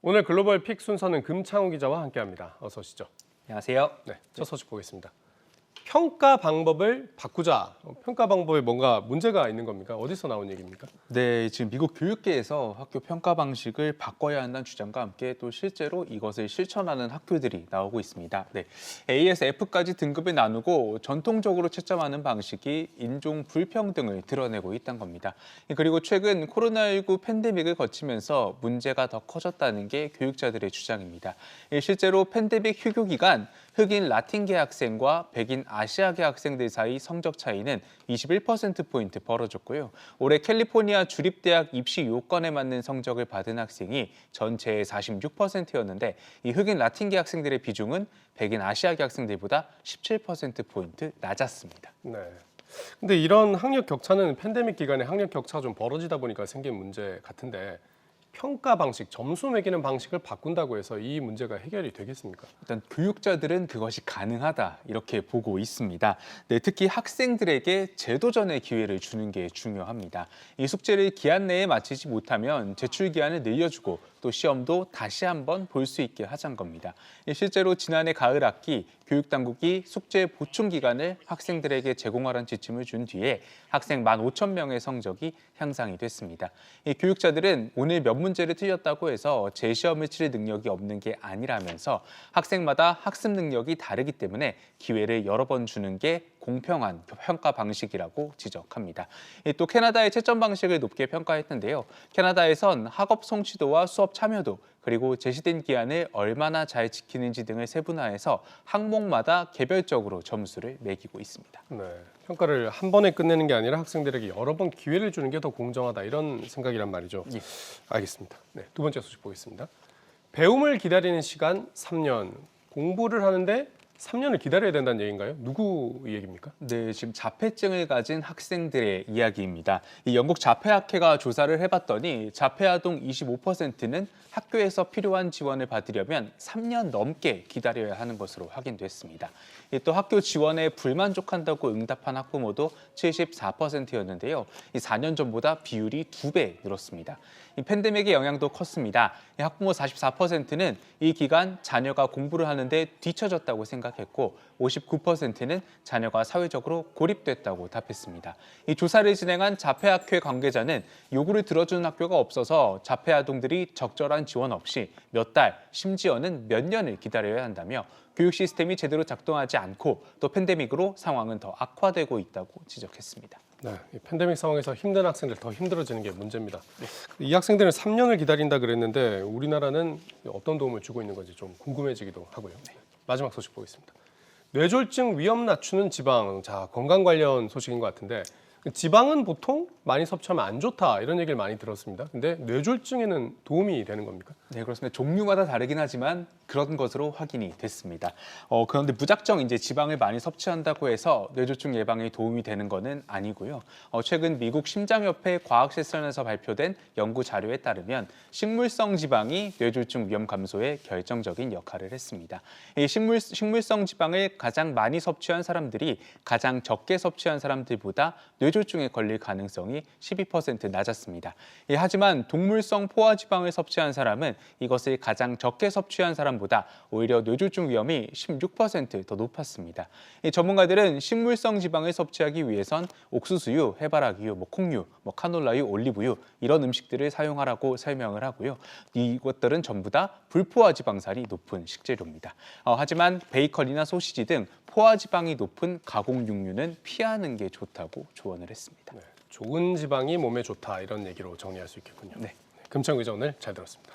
오늘 글로벌 픽 순서는 금창우 기자와 함께합니다. 어서 오시죠. 안녕하세요. 네, 첫 소식 보겠습니다. 평가 방법을 바꾸자. 평가 방법에 뭔가 문제가 있는 겁니까? 어디서 나온 얘기입니까? 네, 지금 미국 교육계에서 학교 평가 방식을 바꿔야 한다는 주장과 함께 또 실제로 이것을 실천하는 학교들이 나오고 있습니다. 네, A에서 F까지 등급을 나누고 전통적으로 채점하는 방식이 인종 불평등을 드러내고 있다는 겁니다. 그리고 최근 코로나19 팬데믹을 거치면서 문제가 더 커졌다는 게 교육자들의 주장입니다. 실제로 팬데믹 휴교 기간 흑인 라틴계 학생과 백인 아시아계 학생들 사이 성적 차이는 21%포인트 벌어졌고요. 올해 캘리포니아 주립대학 입시 요건에 맞는 성적을 받은 학생이 전체의 46%였는데 이 흑인 라틴계 학생들의 비중은 백인 아시아계 학생들보다 17%포인트 낮았습니다. 네. 근데 이런 학력 격차는 팬데믹 기간에 학력 격차가 좀 벌어지다 보니까 생긴 문제 같은데 평가 방식, 점수 매기는 방식을 바꾼다고 해서 이 문제가 해결이 되겠습니까? 일단 교육자들은 그것이 가능하다 이렇게 보고 있습니다. 네, 특히 학생들에게 재도전의 기회를 주는 게 중요합니다. 이 숙제를 기한 내에 마치지 못하면 제출 기한을 늘려주고 또 시험도 다시 한번 볼 수 있게 하자는 겁니다. 실제로 지난해 가을 학기 교육당국이 숙제 보충 기간을 학생들에게 제공하라는 지침을 준 뒤에 학생 15,000명의 성적이 향상이 됐습니다. 이 교육자들은 오늘 몇 문제를 틀렸다고 해서 재시험을 치를 능력이 없는 게 아니라면서 학생마다 학습 능력이 다르기 때문에 기회를 여러 번 주는 게 공평한 평가 방식이라고 지적합니다. 또 캐나다의 채점 방식을 높게 평가했는데요. 캐나다에선 학업 성취도와 수업 참여도 그리고 제시된 기한을 얼마나 잘 지키는지 등을 세분화해서 항목마다 개별적으로 점수를 매기고 있습니다. 네. 평가를 한 번에 끝내는 게 아니라 학생들에게 여러 번 기회를 주는 게 더 공정하다 이런 생각이란 말이죠. 예. 알겠습니다. 네, 두 번째 소식 보겠습니다. 배움을 기다리는 시간 3년, 공부를 하는데 3년을 기다려야 된다는 얘기인가요? 누구 얘기입니까? 네, 지금 자폐증을 가진 학생들의 이야기입니다. 이 영국 자폐학회가 조사를 해봤더니 자폐아동 25%는 학교에서 필요한 지원을 받으려면 3년 넘게 기다려야 하는 것으로 확인됐습니다. 또 학교 지원에 불만족한다고 응답한 학부모도 74%였는데요. 이 4년 전보다 비율이 2배 늘었습니다. 이 팬데믹의 영향도 컸습니다. 이 학부모 44%는 이 기간 자녀가 공부를 하는데 뒤처졌다고 생각했고 59%는 자녀가 사회적으로 고립됐다고 답했습니다. 이 조사를 진행한 자폐학회 관계자는 요구를 들어주는 학교가 없어서 자폐아동들이 적절한 지원 없이 몇 달, 심지어는 몇 년을 기다려야 한다며 교육 시스템이 제대로 작동하지 않고 또 팬데믹으로 상황은 더 악화되고 있다고 지적했습니다. 네, 이 팬데믹 상황에서 힘든 학생들 더 힘들어지는 게 문제입니다. 네. 이 학생들은 3년을 기다린다 그랬는데 우리나라는 어떤 도움을 주고 있는 건지 좀 궁금해지기도 하고요. 네. 마지막 소식 보겠습니다. 뇌졸중 위험 낮추는 지방, 자 건강 관련 소식인 것 같은데 지방은 보통 많이 섭취하면 안 좋다 이런 얘기를 많이 들었습니다. 근데 뇌졸중에는 도움이 되는 겁니까? 네, 그렇습니다. 종류마다 다르긴 하지만 그런 것으로 확인이 됐습니다. 그런데 무작정 이제 지방을 많이 섭취한다고 해서 뇌졸중 예방에 도움이 되는 것은 아니고요. 최근 미국 심장협회 과학실천에서 발표된 연구 자료에 따르면 식물성 지방이 뇌졸중 위험 감소에 결정적인 역할을 했습니다. 이 식물성 지방을 가장 많이 섭취한 사람들이 가장 적게 섭취한 사람들보다 뇌졸중에 걸릴 가능성이 12% 낮았습니다. 하지만 동물성 포화지방을 섭취한 사람은 이것을 가장 적게 섭취한 사람보다 오히려 뇌졸중 위험이 16% 더 높았습니다. 전문가들은 식물성 지방을 섭취하기 위해선 옥수수유, 해바라기유, 콩유, 카놀라유, 올리브유 이런 음식들을 사용하라고 설명을 하고요. 이것들은 전부 다 불포화지방산이 높은 식재료입니다. 하지만 베이컨이나 소시지 등 포화지방이 높은 가공육류는 피하는 게 좋다고 조언을 했습니다. 네, 좋은 지방이 몸에 좋다 이런 얘기로 정리할 수 있겠군요. 네. 금창우 기자 오늘 잘 들었습니다.